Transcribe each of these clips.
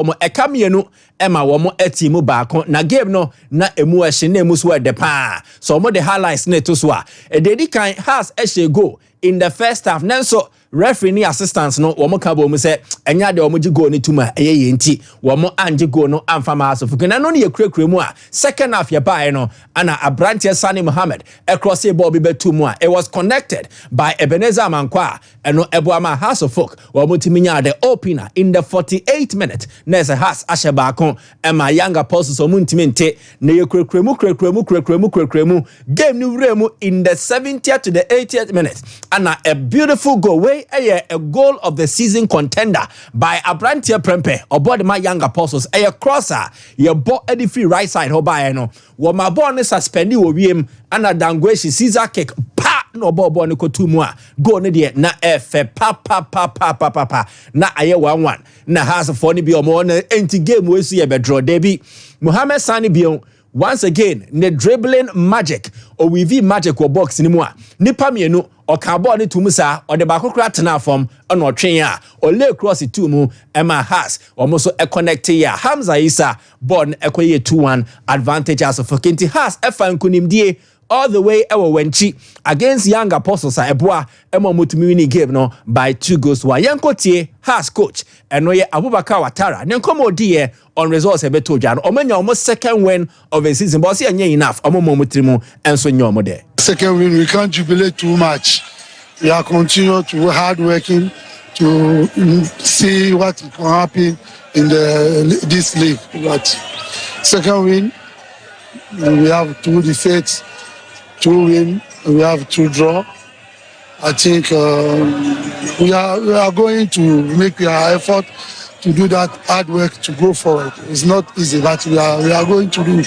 omo ekamienu ema womo etimu baako na game no na emu ehye na emu so de pa so omo the highlights na to so a dedi kan has ehye go in the first half nanso referee ni assistants no womo ka bo mu se enya de womo gi goal ni tuma eye yenti womo anje goal no amfa ma so fukuna no ne yekrekre mu a second half ye bae no ana Abrantie Sani Mohammed across the ball be betu mu a it was connected by Ebenezer Mankwa eno eboama House of Folk womo timinya the opener in the 48th minute nese has ashe baako ema younger pulses so muntimente ne yekrekremu game ni wremu in the 70th to the 80th minute ana a beautiful goal way a goal of the season contender by Abrantie Prempe aboard my young apostles a crosser your ball at the free right side ho by no wo ma ball ne suspend wo wiem ana dangweshi Caesar kick pa no ball ne kotumu a goal ne de na efe pa na aye 1-1 na has for ni bi omo na enti game we so ye be draw debi Mohammed Sani bion once again ne dribbling magic or we magic or box ni mu a nipa mienu o ka ball ni tumu sa o de ba kokra tena form on o twen a o lay cross it mu Emma has almost a connect ya Hamza Isa born ekoye 2-1 advantage as of Kenti has efa nkunimdie all the way ewo wenchi against young apostles eboa emo mutumi win game no by 2 goals wa yenkotie has coach eno ye Abubakar Watara ne nkomodi on results ebeto dwa no omanya almost second win of the season but say enya enough omomo mutirimu enso nya omo de second win. We can't jubilate too much. We are continue to hard working to see what can happen in this league. But second win, we have 2 defeats, 2 win, we have 2 draw. I think we are going to make our effort to do that hard work to go forward. It's not easy, but we are going to do.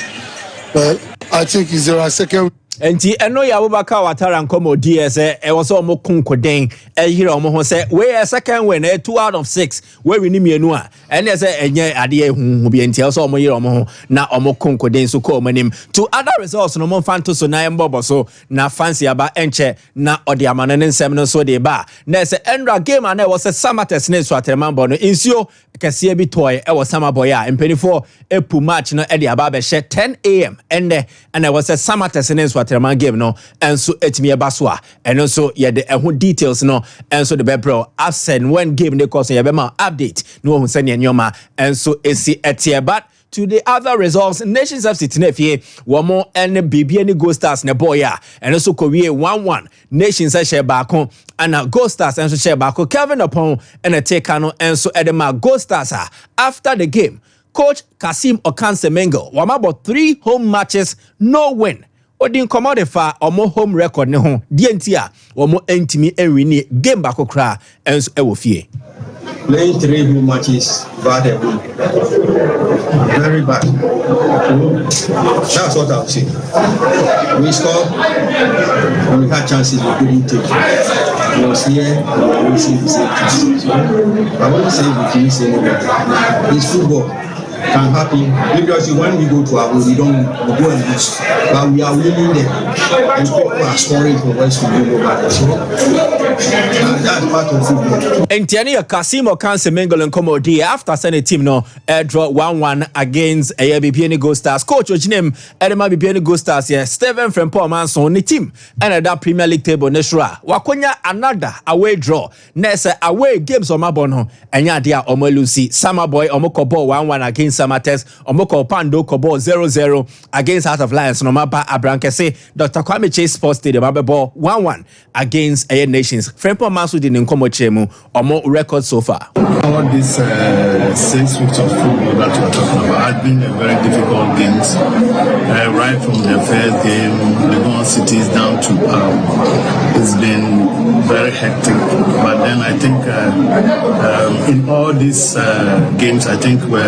But I think it's our second. Enti eno ya Abubakar Watara nkomodi ese e wo so mo kunkoden e hire omo ho se we second win 2 out of 6 we win mienu a ene se enye ade ehunhu bi enti so omo hire omo ho na omo kunkoden so ko omanim to other results no mo fanto so na embobo so na fancy aba enche na ode amano ne nsem no so de ba na se endra game na was Samates ne so atremambo no insio kese bi toy e was Samaboy a empenifo epu match no e de aba be 10 am ende and was Samates ne so Terman game no enso etimi ebaswa eno so ye de ehun details no enso de bebro absent when game dey cause ye be ma update no hu sene nyoma enso esi etie but to the other results Nations FC Tinefie womo ene bibia ni Gold Stars ne boy a eno so kowie 1-1 Nations share baako ana Gold Stars enso share baako Kevin upon ene take no enso edema Gold Stars after the game coach Kasim Okansemengo wama about 3 home matches no win Odin commodify omo home record ne ho die ntia omo entimi enwini game bakokra enso ewo fie playing 3 home matches bad and very bad. That's what I'll say. We scored when we had chances we couldn't take. We was here we see the same chances. I won't say we can say anything. It's football. Can happen because when we go to our we go and lose, but we are winning there and people are scoring for West we go over there. So that's part of football. Entiani Kasim Okansemengo nkomodi after sending team no draw 1-1 against ABPN Gold Stars coach Ojinem Edema BPN Gold Stars here Steven Frempong Manson ni team and that Premier League table neshra wakonya another away draw nese away games on mabono enya dia omo Lucy Samaboy omo kobo 1-1 against Samates omoko Pando kobo 0-0 against Heart of Lions no mapa Abrankese Dr. Kwame Chase Sports Stadium abebo 1-1 against Air Nations Frempong Manson di nkomo chemu omo record so far. All these 6 weeks of football that we're talking about has been a very difficult games. Right from the first game, Legon Cities down to it's been very hectic. But then I think in all these games, I think we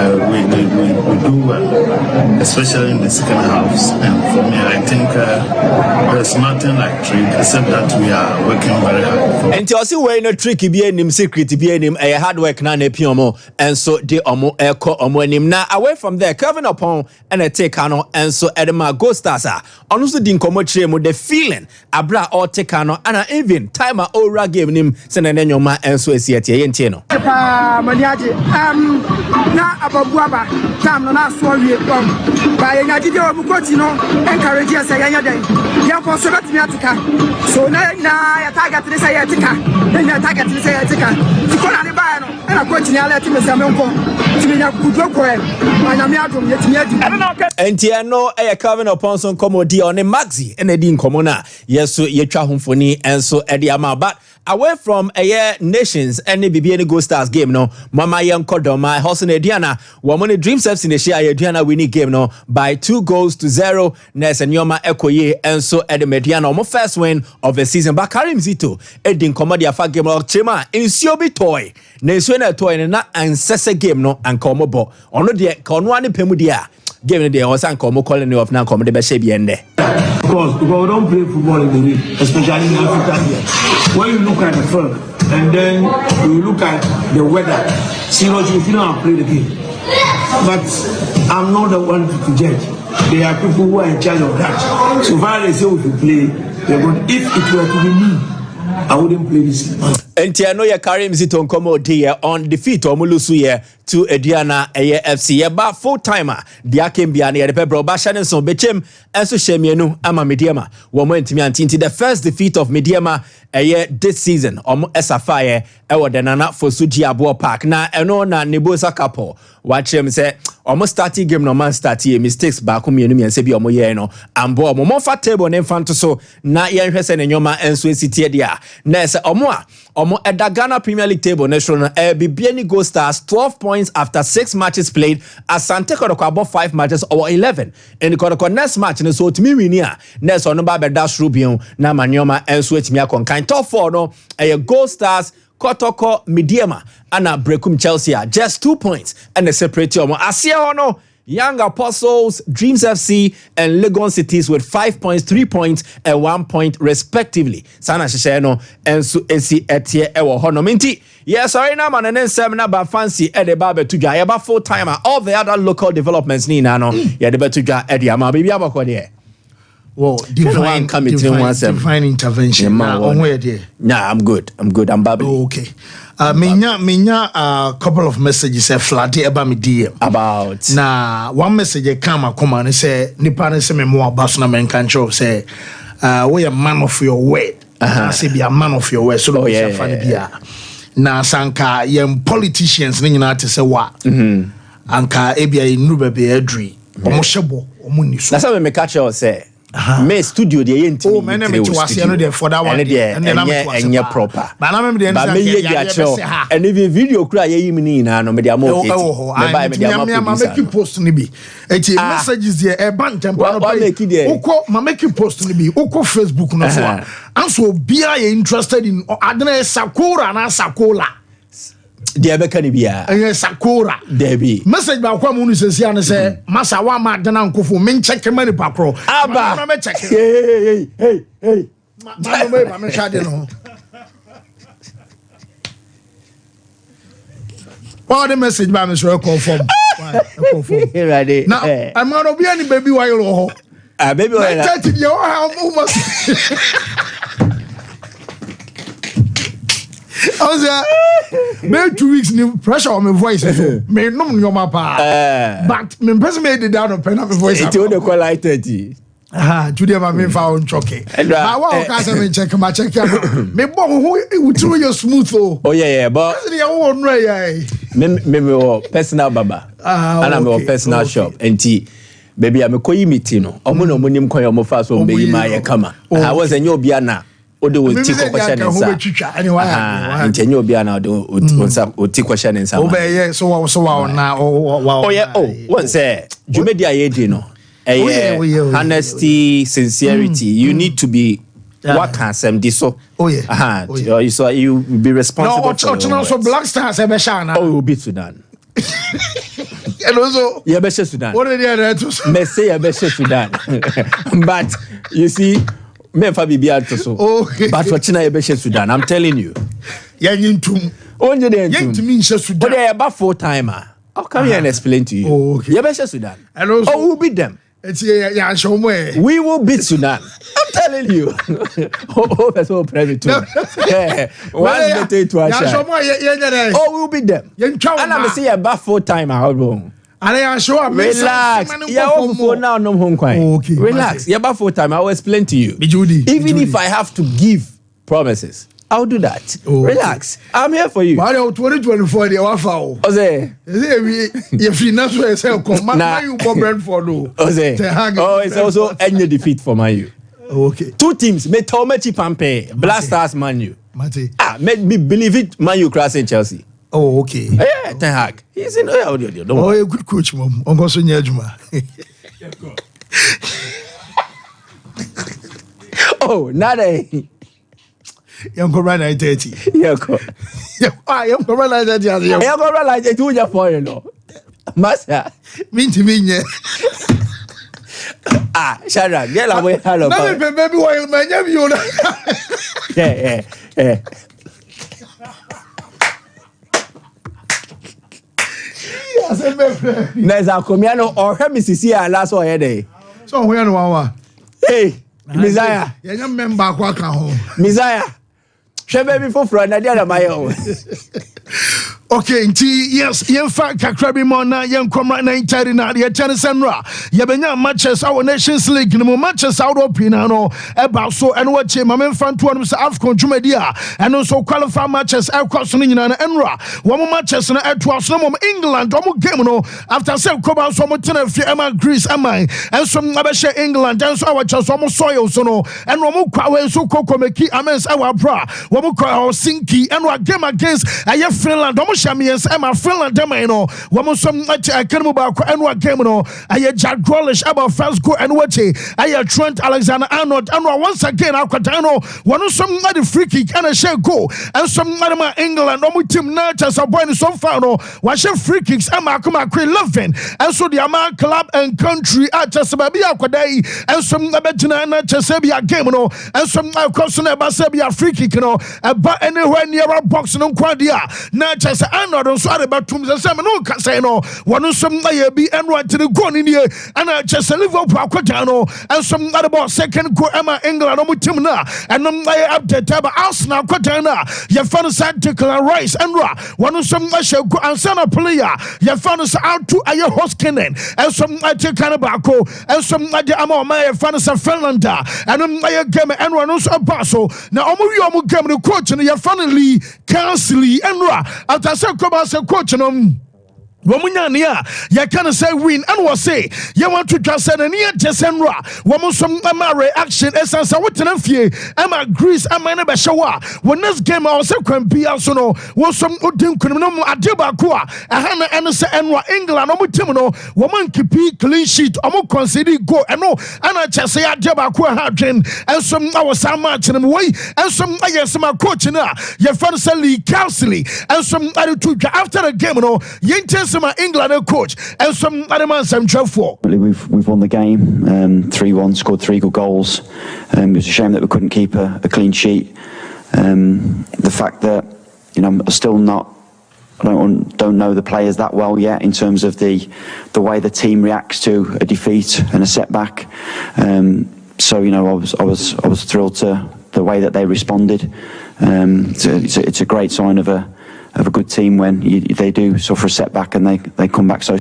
do well, especially in the second halves. And for me, I think there's nothing like trick except that we are working very hard. And to also wear no tricky be him secret be him a hard work na na piomo and so de omo eko omo anim na away from there Kevin upon and a take ano and so Edema Go Stars ono so di nkomo kire mo the feeling abra all take ano and even timer ora game nim se na nyoma and so esietie ye ntie no pa maniaje na ababuaba tam no na so wie ba ye nyaje de omu coach no encourage us ye den ye ko so betimi atika so na ya target ni say ya tika na target ni say ya tika tiko na ne ba no na coach ni ala timi se me nko timi na kudwo ko e na me adom ye timi adi entie no e Kevin upon so komodi on Maxi and di nkomo na yeso ye twa homfoni and so e di ama but away from a nations any BBN Go Stars game no mama yen kodoma Hosen Ediana woman Dreams FC ne share Ediana winning game no by 2-0 Ness and Yoma Ekoye and so Ed Mediana mo first win of the season but Karim Zito Edin Comedy afa game of Chema in Siobi toy ne so na toy na ancestor game no and komo bo ono de kono ani pemu dia game the Osan komo calling of na komo de be she bi ende. Of course, because we don't play football in the league, especially in Africa here. When you look at the film and then you look at the weather, seriously, if you don't play the game. But I'm not the one to judge. There are people who are in charge of that. So far they say we should play, they're good. If it were to be me, I wouldn't play this game. And I know you Karim Zito Nkomo dear on defeat or Mulusu ye to Ediana FC. About full timer, the Akim Biani, the Pebble Bashan so Bechem, and so Shemianu, Ama Mediama. Woman to me and the first defeat of Mediama a year this season, Esafaye, Ewa Denana for Suji Abo Park. Na Enona Nibosa Kapo. Watch him say, almost starting game no man starting mistakes back home and Sebi Omoyeno, and Bo Momofa table and Fanto so na Yan Hesen and Yoma and Swiss City dia. Nessa Omoa. Omo at the Ghana Premier League table national BBN Go Stars 12 points after 6 matches played as Sante Kodoko about 5 matches or 11 and the Kodoko next match and so to me winia next on ba dash Rubion na Manyoma and switch me kon kind top 4 no Go Stars Kotoko Mediama and Brekum Chelsea just 2 points and the separate omo asia no Young Apostles, Dreams FC, and Legon Cities with 5 points, 3 points, and 1 point respectively. Sana Shisheno and Su Esi Etie Ewo Honominti. Yes, sorry now man and then seminar by fancy Eddie Barber to Jaya about full timer. All the other local developments ni nano. Yeah, the better Jaya Eddie Ama baby about there. Well, divine intervention. Nah, I'm good. I'm babbling. Oh, okay. Minya couple of messages flooded about me DM about na one message come and say nipa ne say me mo abasuna men kan show say we a man of your word. I say be a man of your word so no be funny bia na sanka yem politicians ni nyina te say wa anka ebia inu bebe adri omo shebo omo ni so na say me catch you say me studio de yenti oh me me to wase no dey for that one and enye proper but na me dey and even video kura ye yimi ni na no me dey am okay me buy me dey am make you post ni bi eti messages there e ban tempo no pay uko ma make you post ni bi uko Facebook no so and so bia you interested in adena sakura na sakola de be kan bia sakura debi message ba kwa mu nu sesi an say masa wa ma dana nkofo men check mani pakro aba na me check hey ma me shade no all the message ba me so confirm ready now I'm not obi any baby why you ho baby why na 30 you almost I was there 2 weeks new pressure on my voice. Me no your mapa. But me person made it down on pen my voice. It only call like 30. Today my found choke. But what can say me check my check me bo who through your smooth oh yeah but me personal baba. And I'm a personal shop and baby I'm a koyi meeting no. Omo no monim koyi omo fa so be ma ye kama. I was a new bia Odo will take a question and say, Antonio Biana, or take question and say, oh, so now, oh, yeah, one say, Jumedia Edino, honesty, sincerity, you need to be. What can some diso? Oh yeah, so you be responsible. No, also Black Stars, oh, will be Sudan. And also, Yabesha Sudan. What are the other? May say Yabesha Sudan. But you see, me Fabi Biato so. Okay. But for China Yabesha Sudan, I'm telling you. Yang tum. Only the Yang to mean Sudan. But they are about 4-timer. I'll come here and explain to you. Oh, okay. Yabesha Sudan. And also, we'll beat them. It's show me. We will beat Sudan. I'm telling you. That's all private too. One day to our we'll beat them. And I'm saying about 4-timer. How long? And I show up. Relax. Now no home quiet. Okay. Relax. You're about 4-timer. I will explain to you. Even if I have to give promises, I'll do that. Relax. I'm here for you. Mario 2024 the wafa. Ose. If you not so say come man you bomb for no. Ose. Oh, it's also any defeat for Man U. Okay. 2 teams, me Tomechi Pampe, Blasters Man U. Mate. Make me believe it, Man U crossing Chelsea. Oh, okay. Yeah, Ten Hag. He's in don't worry. Oh, good coach, mom. Uncle Sonia Juma. Oh, nada. Young Corona 30. Yeah, I am Corona 30. I am Corona 30 for you know. Master. Mean to me, yeah. Shut up. Get away. Hello. Baby, while my nephew. Yeah. There's a comiano or her Mississippi last one day. So, we are one. Hey, Messiah. You remember what home. Messiah. Baby for friend, I did my own. Okay, yes, yen fact kakrabi mona yen komra na intari na ye chane senra ye benya matches our Nations League no matches out of pinano eba so eno wache mamen fanto no se Afcon dwumadia eno so qualify matches across no nyina na enra wo matches na eto so mo England wo game no after say koba so mo tena fi ema Greece amai enso abehye England enso awache so mo soil so no eno mo kwa we so kokomeki amens awa bra wo mo kwa Helsinki eno game against aye Finland Champions Emma Finland Demino, woman some Kanamuba and what game no, I Jack Grealish about first go and watch it. I Trent Alexander Arnold and once again Aquatano, one some other free kick and a share go, and some other England, no team nurtures are born so far no, what share free kicks Emma Kuma Cree Lovin, and so the Amman club and country at Chesabia Quaday, and some Abetina Chesabia game no, and some Cosson Basabia free kick no, but anywhere near a box no quadia, Natchez. Another so about to the same no say no one some be and right to the gun in here and I just a Liverpool Quatano and some other about second go Emma England on team now and update about Arsenal Quatana you found side Declan Rice and Ra one some go and Sana player you found us out to a Hoskinen and some Kanabako and some Amaya Fanasa Finlander and game and one also a basso now Omu game the coach and you finally Cansley and Ra after say come as a coach Womunyania, ya can say win and was say, you want to just send a near Jessenra, woman some reaction, essence, I would tell you, Emma Greece, and my neighbor Shawa. When this game I was a be also no, was some Udin Kunum Adebakua, a Hannah Anderson and England, Omutimino, woman keep clean sheet, Omo consider go and no, and I just say Adebakua Hadrin, and some hours some match in way, and some I guess my coach in your friend Sally Council, and some other two after the game, no, Yentes. My England coach and some other man some 12-4. We've won the game 3-1, scored 3 good goals. It was a shame that we couldn't keep a clean sheet. The fact that I'm still not, I don't know the players that well yet in terms of the way the team reacts to a defeat and a setback. So I was thrilled to the way that they responded. It's a great sign of a good team when they do suffer a setback and they come back so.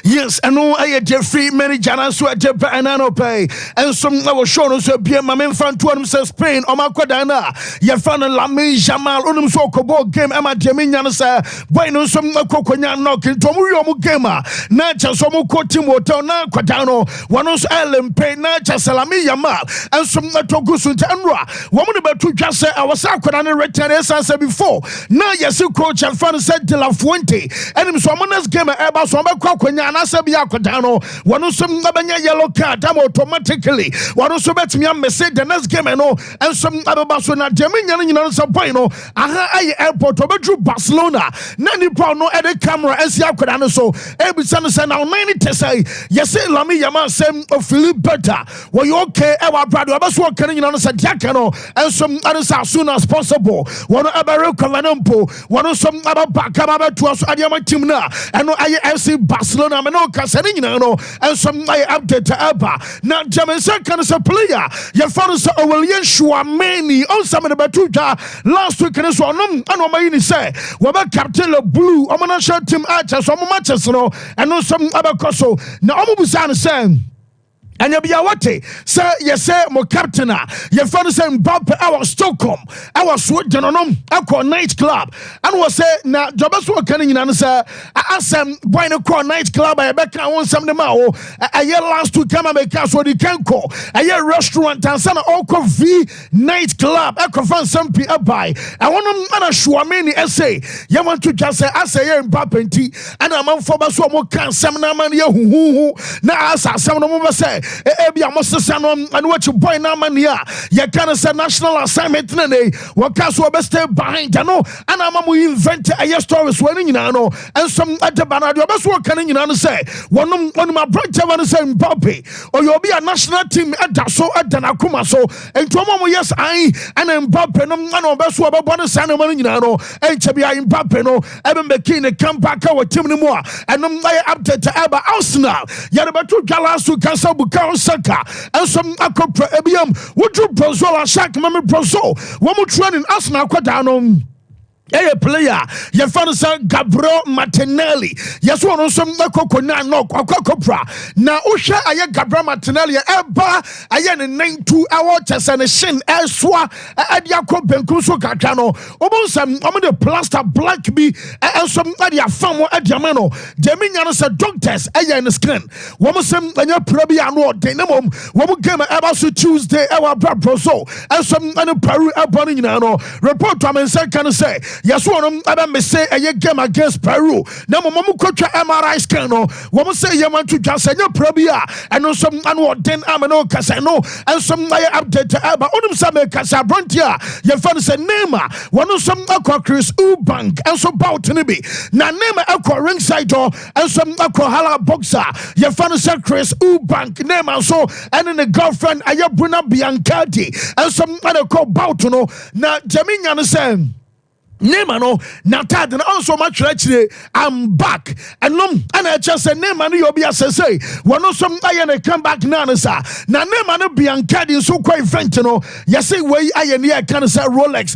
Yes, I know I had Jeffrey many Jana sweat and I pay and some I was shown so be my main fan to says Spain or Macadana. You found a Lamy Jamal Unum so ball game Emma Jaminian sir. Boy no some coconia knocking Tomuyomu gamer. Nature some coaching water now Quadano. One of Ellen Pay Nature Salami Yamal and some Togusun Tanra. Woman about to just say I was Aquadana return as I said before. Now yes, coach and fan said De La Fuente and him someone's gamer about some bɛkɔ akwanya anasɛ bi akɔda no wɔno nso abɛnya yellow card automatically wɔno nso bɛtumi amese the next game no nso abɛba so na deɛ menya no nyina no sɛ boy no aha ayɛ airport ɔbɛduru Barcelona na nipa no ɛde camera ɛsi akɔda no so ebisa no sɛ na ɔnan ne te sɛ yɛsɛ Lami Yamal sɛm ofili better wɔyɛ okay ɛwɔ abrade ɔbɛso ɔka no nyina no sɛ deaka no nso ɛne sɛ as soon as possible wɔno ɛbɛrecover no mpo wɔno nso ɛbɛba kama bɛtoa so adeɛma team no a ɛno ayɛ FC Barcelona mene ɔka sɛ ne nyinaa no nso ayɛ update ɛba na gyamensɛ ka no sɛ player yɛfa no sɛ Aurelien Chouameni ɔnsɛm de bɛto dwa last week ne so ɔnom ɛna ɔmayi ne sɛ wɔbɛ captain le blue ɔmo national team ɛkyɛ so ɔmo matches no ɛno nso ɛbɛkɔ so na ɔmo busa no sɛ ɛnyɛ bia wɔte sɛ yɛsɛ mo captain a yɛfa no sɛ Mbappe ɛwɔ Stockholm ɛwɔ Sweden nom ɛkɔ night club ɛna wɔ sɛ na dɔbɛ so wɔka no nyina no sɛ asɛm boy no kɔ night club a yɛbɛka wo nsɛm ne ma wo ɛyɛ last week kama mɛka so ɔde kan kɔ ɛyɛ restaurant ansa na ɔkɔ V night club ɛkɔfa nsɛm pi ɛbae ɛhɔnom ɛna Chouameni ɛsɛ yɛma to twa sɛ asɛ yɛ Mbappe nti ɛna amanfoɔ bɛ so ɔmo ka nsɛm no ama no yɛ huhuhu na asa asɛm no mo bɛ sɛ ebi amosesa no and what you boy na mania you can say national assignment na ne waka so be stay behind no and amamu invent a stories when nyina no and some at the banner you be so kan nyina no say wonum my brother one say Mbappe or you be a national team at so at Danakuma so and to mama yes I and Mbappe no and be so be born san man nyina no and che bia Mbappe no e be making a comeback our team no more and no update about Arsenal ya be to galasu can so Saka and some akopra ebiam wodru Brazil shak mame Brazil wo mo training Arsenal kwada a player your father said Gabriel Martinelli yes one on some kokona no kokopra na usha aye Gabriel Martinelli eba aye ne 92-hour test and shin elswa adia ko benku so kakra no obonsam omo the plaster black bi and some adia fam adia no deminya no say doctors aye ne scan wo mo sem anya prabi anu denimum wo mo game eba so Tuesday e wa Brazil and some anu Peru eba no nyina no report to say can say yes, one of them say a game against Peru. Now, Momu Kocha MRI scan. Woman say you want to just say your probia and no some annual 10 amino casino and some update about Unum Same Casabrantia. Your father said Nema, one of some aqua Chris Ubank and so bout to be. Now, Nema aqua ringside door and some aqua hala boxer. Your father said Chris Ubank, Nema so and in the girlfriend, Ayabuna Biancati and some other called Bautuno. Now, Jamina said. Nema no natad na also much actually I'm back and I just say Nema no you be say wono some aye na come back na sa na Nema no Biancadi so quite event no you say we aye near can say Rolex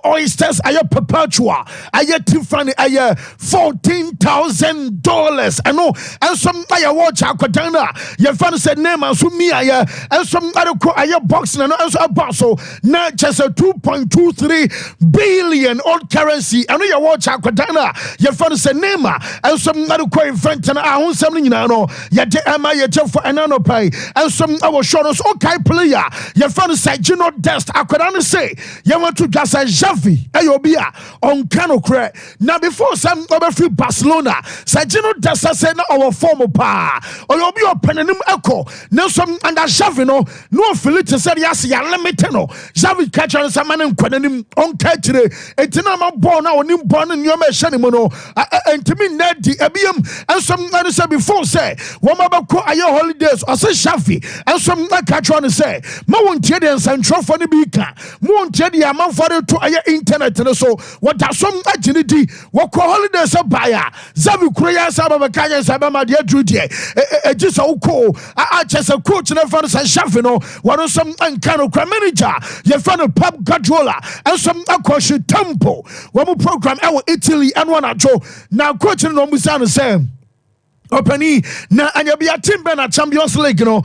oysters aye perpetua aye Tiffany aye $14,000 and no and some aye watch akwadana you fan say Nema so me aye and some other aye box na no also about so na just a 2.23 billion currency and you watch akwadana your friend say Nema and some other quite event and I want something no ya de ama ya for anano pay and some our shows okay player your friend say Gino Dest akwadana say you want to just say Xavi ayobia on Kano cre now before some over free Barcelona say Gino Dest say na our former pa or you be opening him echo now some under Xavi no Philip say yes ya limited no Xavi catch on some man kwanim on catch it born now on him born in your shanimono and to me neddy abium and some other say before say one mabako aye holidays or say Shafi and some like catch on say ma won tie den central for the bika mo won tie the amount for to aye internet so what that some agility what holidays buyer Zabi Korea Sababa Kanya Sabama dear duty just so cool I just a coach and for say Shafi no one some uncano manager your friend of pub controller and some akwashi tempo one more program our Italy and one at now coaching no musana same Openi na anyabia timbe na Champions League no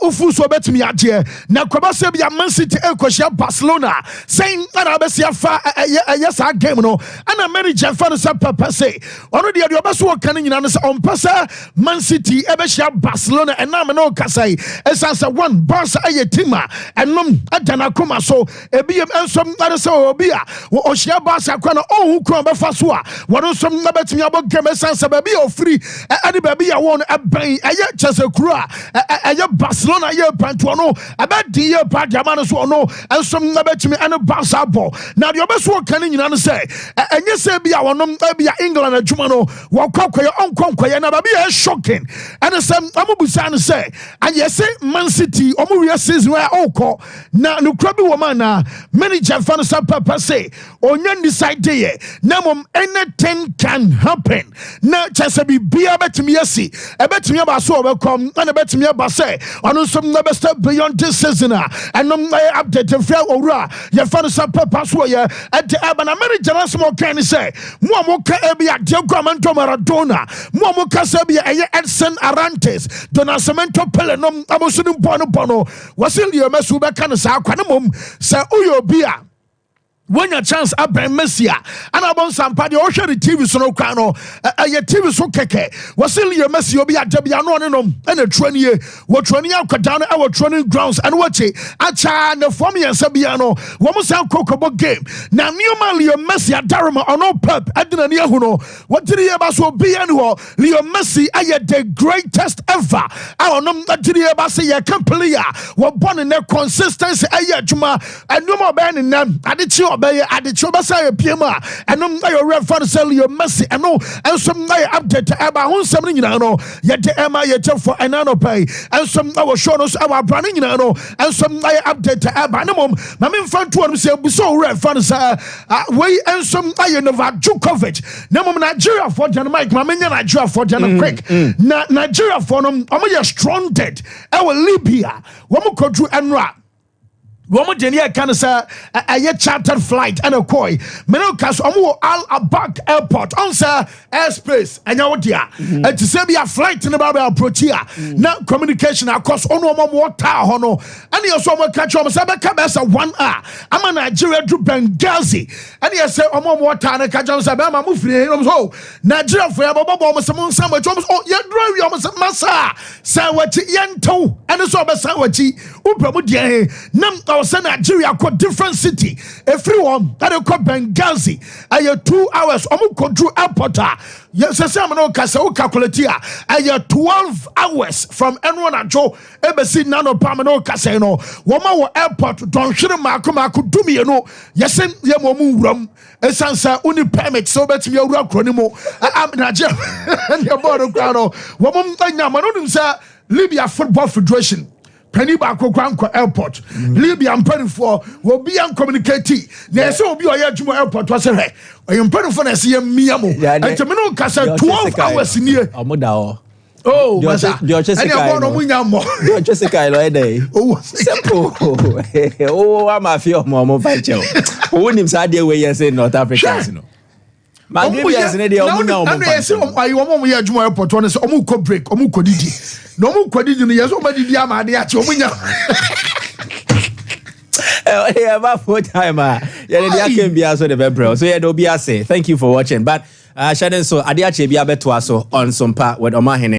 ofu so betimi ade na kwabase bia Man City ekohia Barcelona saying na abesia fa yes game no ana manager fa no say papa say ono de obeso kan nyina no say on pasa Man City ebehia Barcelona enam no kasai esanse one Barca aye tima enom adana koma so ebiem ensom na say obia wo ohia Barca kwa no ohu kro befa so a wono som na betimi abo game esanse ba bia ofri any baby I want a bang a yet just a crew a Barcelona year pantuano about the year part Yamanas or no and some about me and a bounce ball. Now your best work can you say and you say be our maybe England and Jumano walk up your own conquer and be shocking and some Amubusan say and you say Man City Omuria says where Oko now no crabby woman many Japan Papa say on decide day now anything can happen now just be bet me see I bet me about so welcome and I bet me about say on some never step beyond this season and no update and fair ora your father Papa so ya at the Abana many Janasmo can say Muamoka Ebia Diagramanto Maradona Muamoka Sabia Edson Arantes Donasamento Pelenum Amosunum Bono was in your Mesuba Canasa Quanamum Sa Uyo Bia. When your chance up by Messia and about some party or the TV so no cano a TV so keke was still your Messi will be at Debiano and a 20 year what 20 out down our training grounds and watch it Acha and the Fomi and Sabiano one more sound cocoa game now new Leo Messi at Darama or no pep at the Niahuno what did he about so be annual Leo Messi I had the greatest ever our num did he about say a Campelia were born in their consistency I Juma and no more banning them I did you at the Chobasa PMA and no ref for sell your mercy and no and some update about 170 yet the Emma yet for an anno pay and some our show us our branding and some update about no my main friend to him say so ref for way and some iron of Djokovic no Nigeria for Jan Mike my main Nigeria for Jan quick Nigeria for them I'm strong dead our Libya one more country and rap Woman Jenia can say a chartered flight and a koi. Menocas Omo Al Abak Airport on sir airspace and your dear. And to say be a flight in the Bible approach here. Now communication across on water hono. And you saw my catch on Sabaka 1 hour. I'm a Nigeria to Benghazi. And you say Omo water and a catch on Sabama Mufi. Nigeria for Bobo Samon Summer Jones. Oh, you're driving almost Massa. Sawachi Yanto and the Soba Sawachi. Upramudia. Nam send Nigeria to different city. Everyone that you call Benghazi. I have 2 hours. I'm going to airport. Yes, I'm not calculate here. I have 12 hours from anyone at Joe. Embassy Nano Pamano Casino. Woman airport. Don't shoot my could do me. You know. Yes, Yamu room. Esansa uni permit so bet me ura kronimo. I'm Nigeria. And your border crowd. Woman Yamanum say Libya Football Federation. Penny Bako Granco Airport, Libya and Penny for will be uncommunicated. There's so be a Yajuma Airport was a hay. I am Penny for a Miamo. And Tamino Casa 12 hours near Amodao. Oh, Jessica, day. Oh, simple. Oh, I'm a few more fight. Who him sad way you say North Africans, you know. My yes, I want we are Juma Airport on Omuko break, Omuko Didi. No more credit in the years over the Yama, the Achomina. About 4 timer. Yeah, can be also the Vebro. So, yeah, don't be a say. Thank you for watching. But, Shannon, so Adiache be a better on Sompa with Omahene.